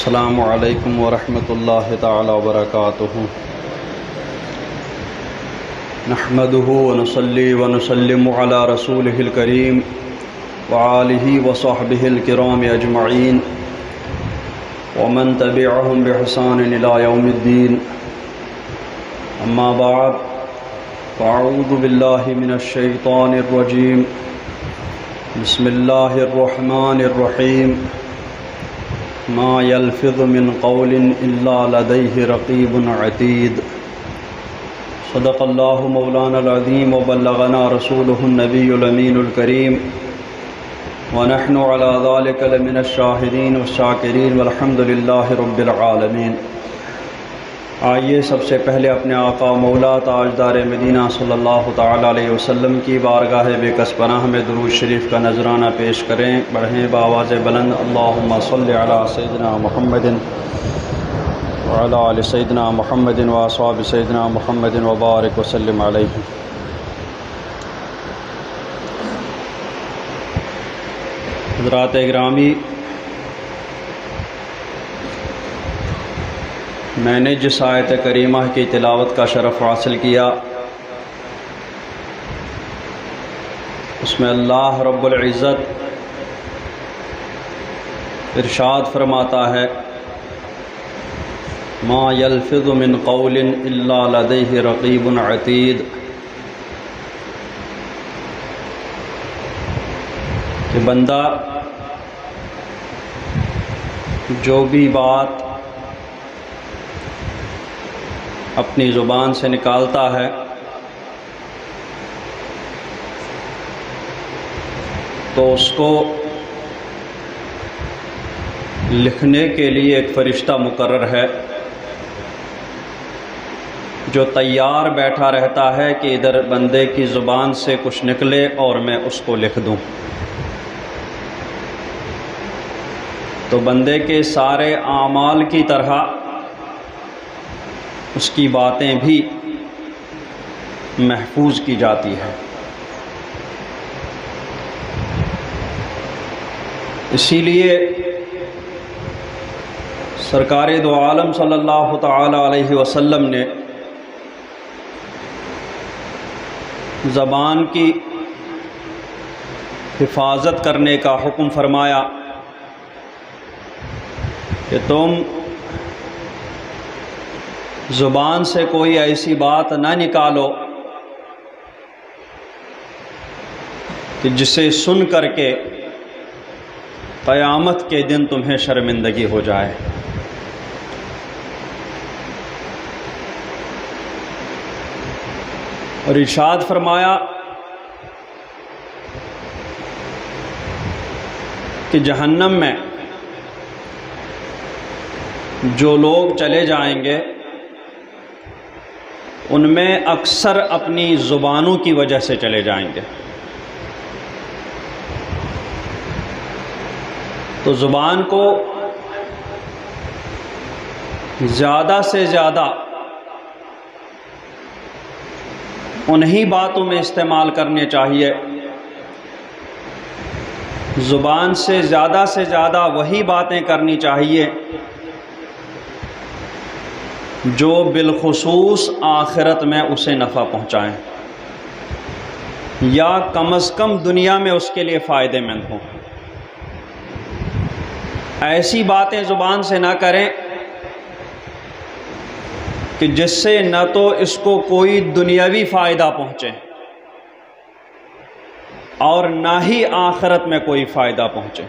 السلام علیکم ورحمۃ اللہ تعالی وبرکاتہ۔ نحمده ونصلي ونسلم على رسوله الكريم وآلہ وصحبہ الکرام اجمعین ومن تبعهم بإحسان إلى يوم الدین۔ اما بعد فاعوذ باللہ من الشیطان الرجیم۔ بسم اللہ الرحمن الرحیم۔ ما يلفظ من قول إلا لديه رقيب عتيد۔ صدق اللہ مولانا العظیم وبلغنا رسوله النبی الامین الکریم ونحن على ذلك لمن الشاہدین والشاکرین والحمد للہ رب العالمین۔ آئیے سب سے پہلے اپنے آقا مولا تاجدار مدینہ صلی اللہ تعالی علیہ وسلم کی بارگاہ بے کس پناہ میں درود شریف کا نذرانہ پیش کریں۔ بڑھیں بآواز بلند اللہم صلی علی سیدنا محمد وعلی آل سیدنا محمد واصحاب سیدنا محمد وبارک وسلم علیہ۔ حضرات گرامی، میں نے جس آیت کریمہ کی تلاوت کا شرف حاصل کیا اس میں اللہ رب العزت ارشاد فرماتا ہے ما یلفظ من قول الا لدیہ رقیب عتید، کہ بندہ جو بھی بات اپنی زبان سے نکالتا ہے تو اس کو لکھنے کے لیے ایک فرشتہ مقرر ہے جو تیار بیٹھا رہتا ہے کہ ادھر بندے کی زبان سے کچھ نکلے اور میں اس کو لکھ دوں۔ تو بندے کے سارے اعمال کی طرح اس کی باتیں بھی محفوظ کی جاتی ہے۔ اسی لیے سرکار دو عالم صلی اللہ تعالی علیہ وسلم نے زبان کی حفاظت کرنے کا حکم فرمایا کہ تم زبان سے کوئی ایسی بات نہ نکالو کہ جسے سن کر کے قیامت کے دن تمہیں شرمندگی ہو جائے۔ اور ارشاد فرمایا کہ جہنم میں جو لوگ چلے جائیں گے ان میں اکثر اپنی زبانوں کی وجہ سے چلے جائیں گے۔ تو زبان کو زیادہ سے زیادہ انہی باتوں میں استعمال کرنے چاہیے، زبان سے زیادہ وہی باتیں کرنی چاہیے جو بالخصوص آخرت میں اسے نفع پہنچائیں یا کم از کم دنیا میں اس کے لیے فائدے مند ہوں۔ ایسی باتیں زبان سے نہ کریں کہ جس سے نہ تو اس کو کوئی دنیاوی فائدہ پہنچے اور نہ ہی آخرت میں کوئی فائدہ پہنچے۔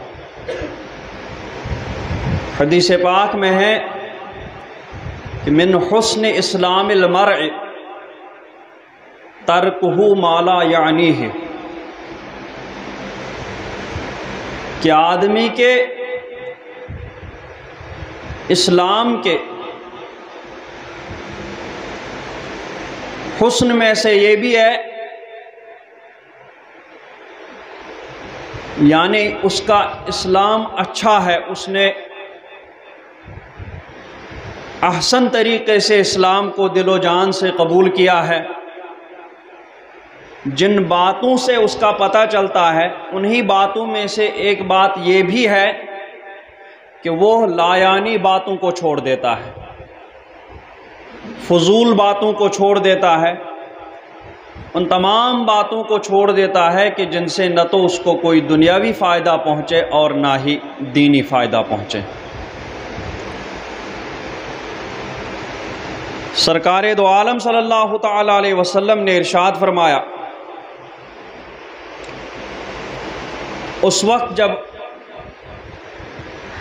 حدیث پاک میں ہے کہ من حسن اسلام المرء ترکہ ما لا یعنیہ، کہ آدمی کے اسلام کے حسن میں سے یہ بھی ہے، یعنی اس کا اسلام اچھا ہے، اس نے احسن طریقے سے اسلام کو دل و جان سے قبول کیا ہے۔ جن باتوں سے اس کا پتہ چلتا ہے انہی باتوں میں سے ایک بات یہ بھی ہے کہ وہ لایانی باتوں کو چھوڑ دیتا ہے، فضول باتوں کو چھوڑ دیتا ہے، ان تمام باتوں کو چھوڑ دیتا ہے کہ جن سے نہ تو اس کو کوئی دنیاوی فائدہ پہنچے اور نہ ہی دینی فائدہ پہنچے۔ سرکار دو عالم صلی اللہ تعالی علیہ وسلم نے ارشاد فرمایا، اس وقت جب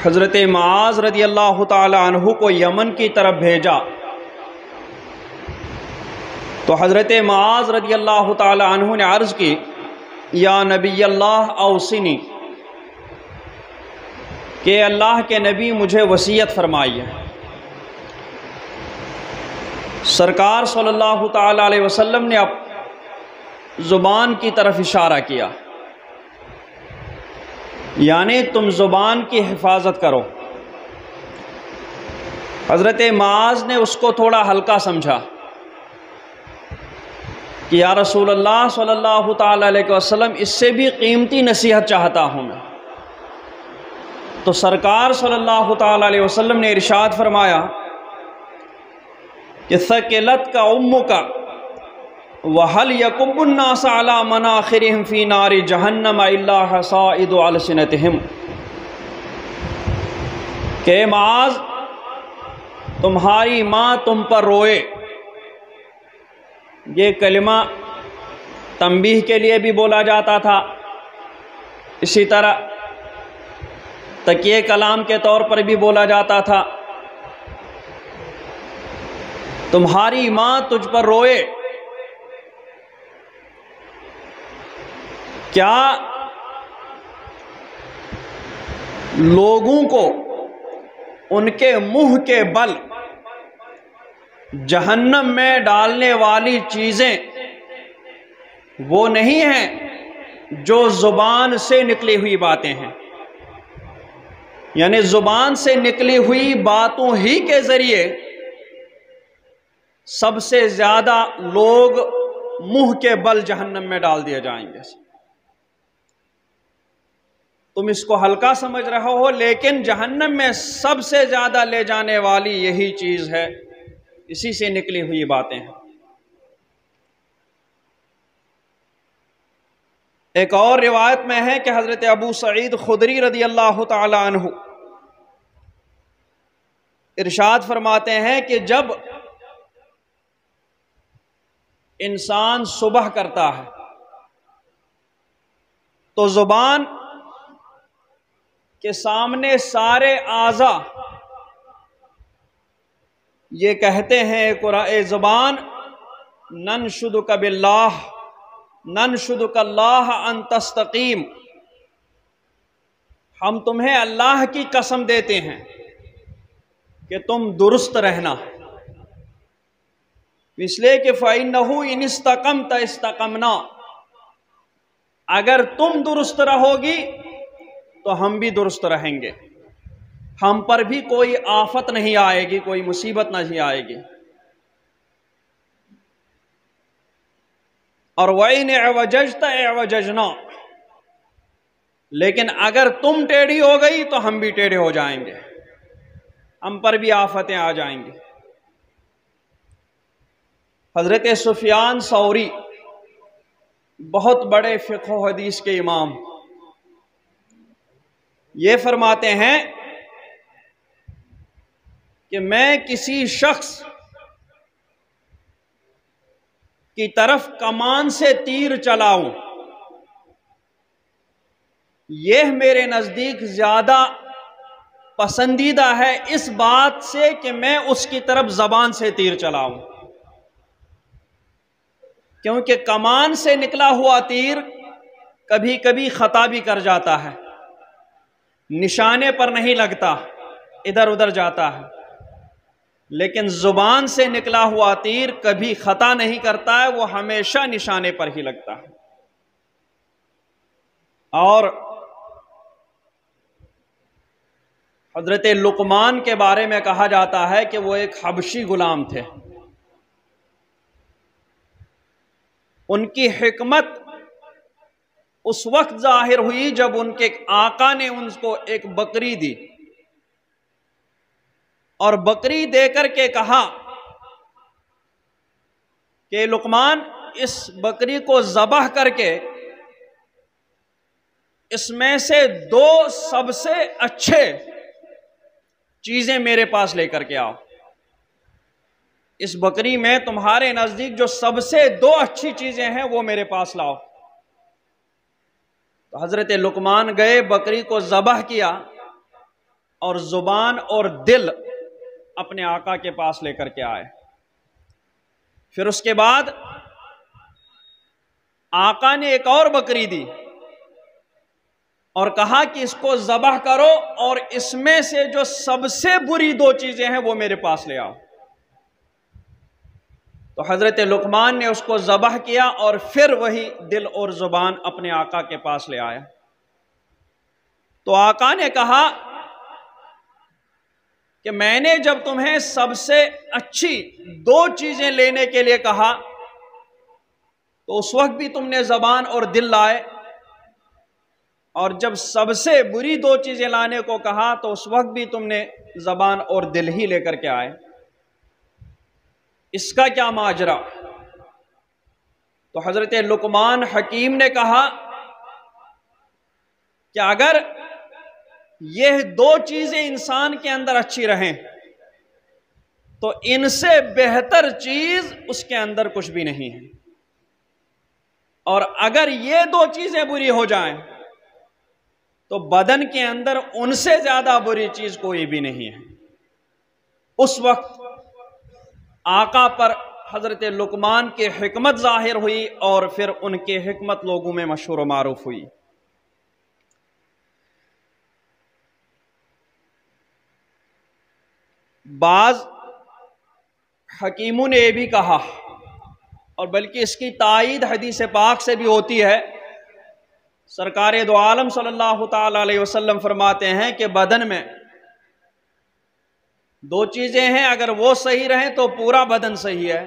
حضرت معاذ رضی اللہ تعالی عنہ کو یمن کی طرف بھیجا تو حضرت معاذ رضی اللہ تعالی عنہ نے عرض کی، یا نبی اللہ اوصنی، کہ اللہ کے نبی مجھے وصیت فرمائیے۔ سرکار صلی اللہ تعالی علیہ وسلم نے اب زبان کی طرف اشارہ کیا، یعنی تم زبان کی حفاظت کرو۔ حضرت معاذ نے اس کو تھوڑا ہلکا سمجھا کہ یا رسول اللہ صلی اللہ تعالی علیہ وسلم، اس سے بھی قیمتی نصیحت چاہتا ہوں میں۔ تو سرکار صلی اللہ تعالی علیہ وسلم نے ارشاد فرمایا کہ ثقلت کا امک وَهَلْ يَكُبُّ النَّاسَ عَلَى مَنَاخِرِهِمْ فِي نَارِ جَهَنَّمَ إِلَّا حَصَائِدُ أَلْسِنَتِهِمْ، کہ معاذ تمہاری ماں تم پر روئے، یہ کلمہ تنبیہ کے لیے بھی بولا جاتا تھا، اسی طرح تکیے کلام کے طور پر بھی بولا جاتا تھا۔ تمہاری ماں تجھ پر روئے، کیا لوگوں کو ان کے منہ کے بل جہنم میں ڈالنے والی چیزیں وہ نہیں ہیں جو زبان سے نکلی ہوئی باتیں ہیں؟ یعنی زبان سے نکلی ہوئی باتوں ہی کے ذریعے سب سے زیادہ لوگ منہ کے بل جہنم میں ڈال دیے جائیں گے۔ تم اس کو ہلکا سمجھ رہے ہو، لیکن جہنم میں سب سے زیادہ لے جانے والی یہی چیز ہے، اسی سے نکلی ہوئی باتیں ہیں۔ ایک اور روایت میں ہے کہ حضرت ابو سعید خدری رضی اللہ تعالی عنہ ارشاد فرماتے ہیں کہ جب انسان صبح کرتا ہے تو زبان کے سامنے سارے اعضاء یہ کہتے ہیں، اے زبان، ننشدک باللہ ننشدک اللہ ان تستقیم، ہم تمہیں اللہ کی قسم دیتے ہیں کہ تم درست رہنا، اس لیے کہ فَإِنَّهُ إِنِ اسْتَقَمْتَ اسْتَقَمْنَا، اگر تم درست رہو گی تو ہم بھی درست رہیں گے، ہم پر بھی کوئی آفت نہیں آئے گی، کوئی مصیبت نہیں آئے گی۔ اور وَإِنِ اعْوَجَجْتَ اعْوَجَجْنَا، لیکن اگر تم ٹیڑھی ہو گئی تو ہم بھی ٹیڑھے ہو جائیں گے، ہم پر بھی آفتیں آ جائیں گی۔ حضرت سفیان ثوری بہت بڑے فقہ و حدیث کے امام یہ فرماتے ہیں کہ میں کسی شخص کی طرف کمان سے تیر چلاؤں، یہ میرے نزدیک زیادہ پسندیدہ ہے اس بات سے کہ میں اس کی طرف زبان سے تیر چلاؤں، کیونکہ کمان سے نکلا ہوا تیر کبھی کبھی خطا بھی کر جاتا ہے، نشانے پر نہیں لگتا، ادھر ادھر جاتا ہے، لیکن زبان سے نکلا ہوا تیر کبھی خطا نہیں کرتا ہے، وہ ہمیشہ نشانے پر ہی لگتا ہے۔ اور حضرت لقمان کے بارے میں کہا جاتا ہے کہ وہ ایک حبشی غلام تھے، ان کی حکمت اس وقت ظاہر ہوئی جب ان کے آقا نے ان کو ایک بکری دی، اور بکری دے کر کے کہا کہ لقمان اس بکری کو ذبح کر کے اس میں سے 2 سب سے اچھے چیزیں میرے پاس لے کر کے آؤ، اس بکری میں تمہارے نزدیک جو سب سے 2 اچھی چیزیں ہیں وہ میرے پاس لاؤ۔ تو حضرت لقمان گئے، بکری کو ذبح کیا اور زبان اور دل اپنے آقا کے پاس لے کر کے آئے۔ پھر اس کے بعد آقا نے ایک اور بکری دی اور کہا کہ اس کو ذبح کرو اور اس میں سے جو سب سے بری 2 چیزیں ہیں وہ میرے پاس لے آؤ۔ تو حضرت لقمان نے اس کو ذبح کیا اور پھر وہی دل اور زبان اپنے آقا کے پاس لے آیا۔ تو آقا نے کہا کہ میں نے جب تمہیں سب سے اچھی 2 چیزیں لینے کے لیے کہا تو اس وقت بھی تم نے زبان اور دل لائے، اور جب سب سے بری 2 چیزیں لانے کو کہا تو اس وقت بھی تم نے زبان اور دل ہی لے کر کے آئے، اس کا کیا ماجرا؟ تو حضرت لقمان حکیم نے کہا کہ اگر یہ 2 چیزیں انسان کے اندر اچھی رہیں تو ان سے بہتر چیز اس کے اندر کچھ بھی نہیں ہے، اور اگر یہ 2 چیزیں بری ہو جائیں تو بدن کے اندر ان سے زیادہ بری چیز کوئی بھی نہیں ہے۔ اس وقت آقا پر حضرت لقمان کی حکمت ظاہر ہوئی اور پھر ان کی حکمت لوگوں میں مشہور و معروف ہوئی۔ بعض حکیموں نے یہ بھی کہا، اور بلکہ اس کی تائید حدیث پاک سے بھی ہوتی ہے، سرکار دو عالم صلی اللہ تعالی علیہ وسلم فرماتے ہیں کہ بدن میں 2 چیزیں ہیں، اگر وہ صحیح رہیں تو پورا بدن صحیح ہے،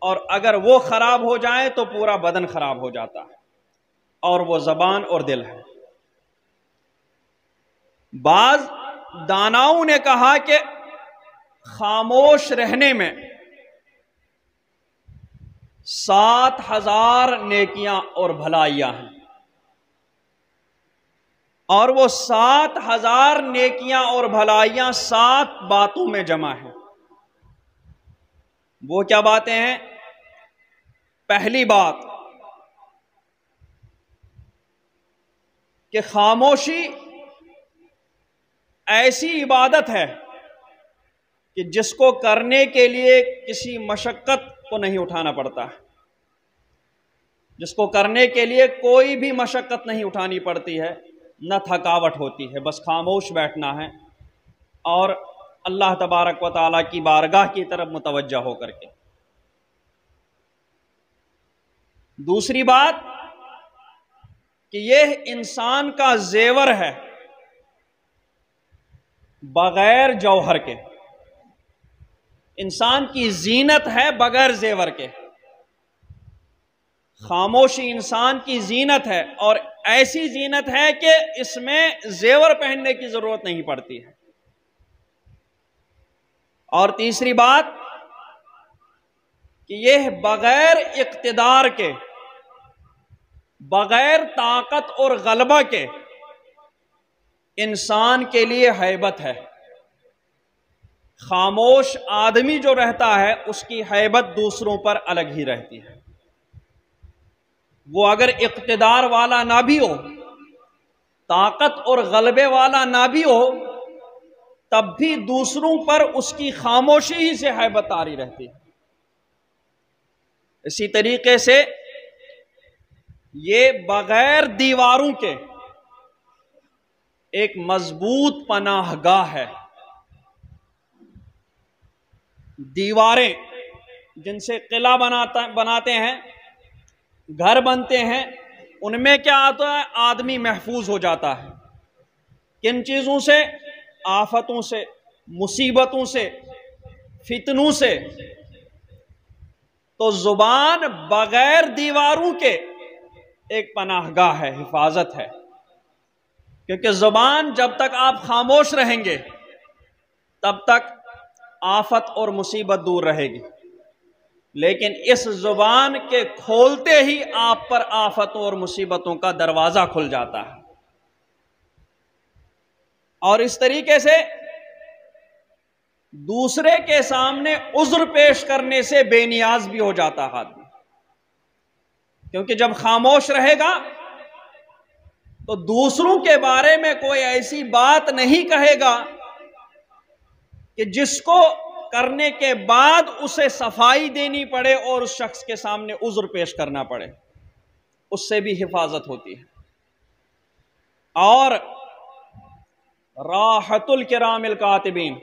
اور اگر وہ خراب ہو جائیں تو پورا بدن خراب ہو جاتا ہے، اور وہ زبان اور دل ہے۔ بعض داناؤں نے کہا کہ خاموش رہنے میں 7,000 نیکیاں اور بھلائیاں ہیں، اور وہ 7,000 نیکیاں اور بھلائیاں 7 باتوں میں جمع ہیں۔ وہ کیا باتیں ہیں؟ پہلی بات کہ خاموشی ایسی عبادت ہے کہ جس کو کرنے کے لیے کسی مشقت کو نہیں اٹھانا پڑتا، جس کو کرنے کے لیے کوئی بھی مشقت نہیں اٹھانی پڑتی ہے، نہ تھکاوٹ ہوتی ہے، بس خاموش بیٹھنا ہے اور اللہ تبارک و تعالیٰ کی بارگاہ کی طرف متوجہ ہو کر کے۔ دوسری بات کہ یہ انسان کا زیور ہے بغیر جوہر کے، انسان کی زینت ہے بغیر زیور کے۔ خاموشی انسان کی زینت ہے، اور ایسی زینت ہے کہ اس میں زیور پہننے کی ضرورت نہیں پڑتی ہے۔ اور تیسری بات کہ یہ بغیر اقتدار کے، بغیر طاقت اور غلبہ کے انسان کے لیے ہیبت ہے۔ خاموش آدمی جو رہتا ہے اس کی ہیبت دوسروں پر الگ ہی رہتی ہے۔ وہ اگر اقتدار والا نہ بھی ہو، طاقت اور غلبے والا نہ بھی ہو، تب بھی دوسروں پر اس کی خاموشی ہی سے ہیبت طاری رہتی ہے۔ اسی طریقے سے یہ بغیر دیواروں کے ایک مضبوط پناہ گاہ ہے۔ دیواریں جن سے قلعہ بناتے ہیں، گھر بنتے ہیں، ان میں کیا آتا ہے؟ آدمی محفوظ ہو جاتا ہے۔ کن چیزوں سے؟ آفتوں سے، مصیبتوں سے، فتنوں سے۔ تو زبان بغیر دیواروں کے ایک پناہ گاہ ہے، حفاظت ہے، کیونکہ زبان جب تک آپ خاموش رہیں گے تب تک آفت اور مصیبت دور رہے گی، لیکن اس زبان کے کھولتے ہی آپ پر آفتوں اور مصیبتوں کا دروازہ کھل جاتا ہے، اور اس طریقے سے دوسرے کے سامنے عذر پیش کرنے سے بے نیاز بھی ہو جاتا ہے آدمی، کیونکہ جب خاموش رہے گا تو دوسروں کے بارے میں کوئی ایسی بات نہیں کہے گا کہ جس کو کرنے کے بعد اسے صفائی دینی پڑے اور اس شخص کے سامنے عذر پیش کرنا پڑے، اس سے بھی حفاظت ہوتی ہے۔ اور راحت الکرام الکاتبین،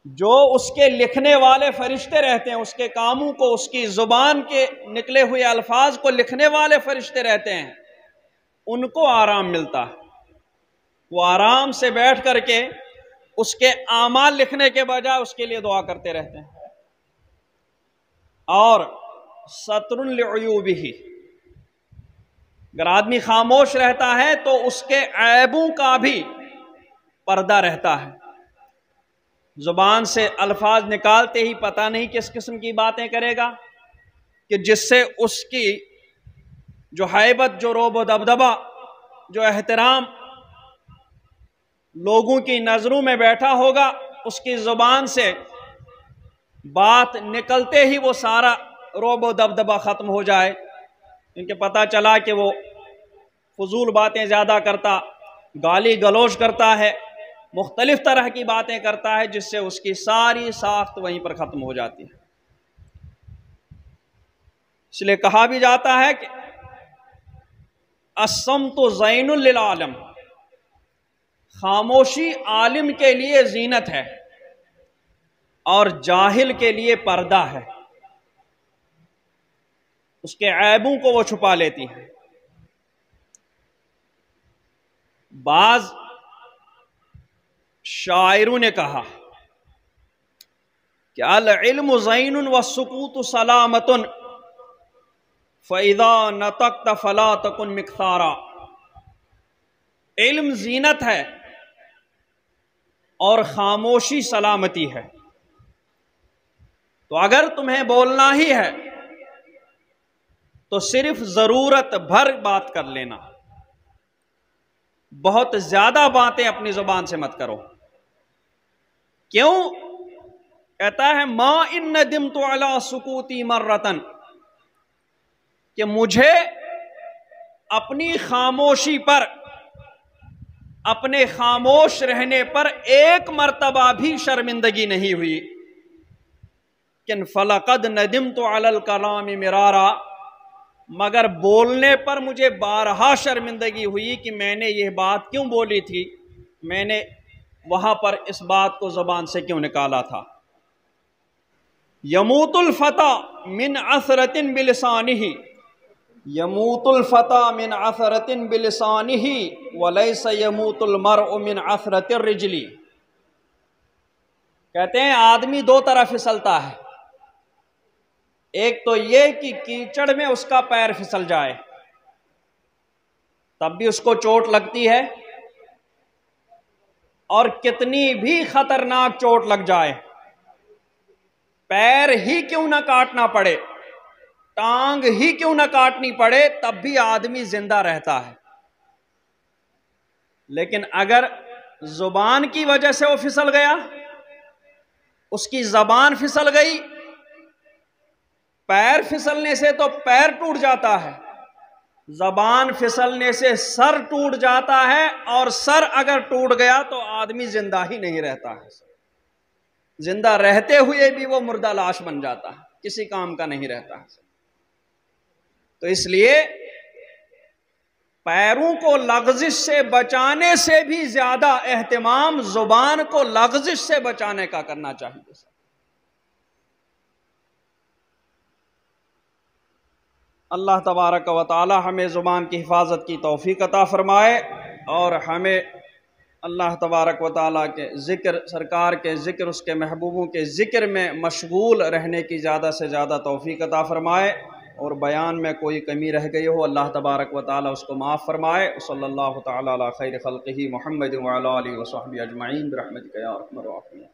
جو اس کے لکھنے والے فرشتے رہتے ہیں، اس کے کاموں کو، اس کی زبان کے نکلے ہوئے الفاظ کو لکھنے والے فرشتے رہتے ہیں، ان کو آرام ملتا ہے، وہ آرام سے بیٹھ کر کے اس کے اعمال لکھنے کے بجائے اس کے لیے دعا کرتے رہتے ہیں۔ اور ستر لعیوبہ، اگر آدمی خاموش رہتا ہے تو اس کے عیبوں کا بھی پردہ رہتا ہے، زبان سے الفاظ نکالتے ہی پتہ نہیں کس قسم کی باتیں کرے گا کہ جس سے اس کی جو ہیبت، جو روب و دبدبہ، جو احترام لوگوں کی نظروں میں بیٹھا ہوگا، اس کی زبان سے بات نکلتے ہی وہ سارا روب و دبدبہ ختم ہو جائے، کیونکہ پتہ چلا کہ وہ فضول باتیں زیادہ کرتا، گالی گلوچ کرتا ہے، مختلف طرح کی باتیں کرتا ہے، جس سے اس کی ساری ساخت وہیں پر ختم ہو جاتی ہے۔ اس لیے کہا بھی جاتا ہے کہ الصمت زین للعالم، خاموشی عالم کے لیے زینت ہے اور جاہل کے لیے پردہ ہے، اس کے عیبوں کو وہ چھپا لیتی ہے۔ بعض شاعروں نے کہا کہ العلم زین والسکوت سلامۃ فَإِذَا نَطَقْتَ فَلَا تَكُنْ مِكْثَارًا، علم زینت ہے اور خاموشی سلامتی ہے، تو اگر تمہیں بولنا ہی ہے تو صرف ضرورت بھر بات کر لینا، بہت زیادہ باتیں اپنی زبان سے مت کرو۔ کیوں؟ کہتا ہے ما ان ندمت علی سکوتی مرتن، کہ مجھے اپنی خاموشی پر، اپنے خاموش رہنے پر ایک مرتبہ بھی شرمندگی نہیں ہوئی، کن فلقد ندمت علی الکلام مرارا، مگر بولنے پر مجھے بارہا شرمندگی ہوئی کہ میں نے یہ بات کیوں بولی تھی، میں نے وہاں پر اس بات کو زبان سے کیوں نکالا تھا۔ یموت الفتى من عثرۃ بلسانہ، یموت الفتى من عثرۃ بلسانہ وليس يموت المرء من عثرۃ الرجل، کہتے ہیں آدمی دو طرح پھسلتا ہے، ایک تو یہ کہ کیچڑ میں اس کا پیر پھسل جائے تب بھی اس کو چوٹ لگتی ہے، اور کتنی بھی خطرناک چوٹ لگ جائے، پیر ہی کیوں نہ کاٹنا پڑے، ٹانگ ہی کیوں نہ کاٹنی پڑے، تب بھی آدمی زندہ رہتا ہے۔ لیکن اگر زبان کی وجہ سے وہ پھسل گیا، اس کی زبان پھسل گئی، پیر پھسلنے سے تو پیر ٹوٹ جاتا ہے، زبان پھسلنے سے سر ٹوٹ جاتا ہے، اور سر اگر ٹوٹ گیا تو آدمی زندہ ہی نہیں رہتا ہے، زندہ رہتے ہوئے بھی وہ مردہ لاش بن جاتا ہے، کسی کام کا نہیں رہتا ہے۔ تو اس لیے پیروں کو لغزش سے بچانے سے بھی زیادہ اہتمام زبان کو لغزش سے بچانے کا کرنا چاہیے۔ اللہ تبارک و تعالی ہمیں زبان کی حفاظت کی توفیق عطا فرمائے، اور ہمیں اللہ تبارک و تعالیٰ کے ذکر، سرکار کے ذکر، اس کے محبوبوں کے ذکر میں مشغول رہنے کی زیادہ سے زیادہ توفیق عطا فرمائے، اور بیان میں کوئی کمی رہ گئی ہو اللہ تبارک و تعالیٰ اس کو معاف فرمائے۔ صلی اللہ تعالیٰ علی خیر خلقہ محمد وعلی آلہ وصحبہ اجمعین برحمتک یا ارحم الراحمین۔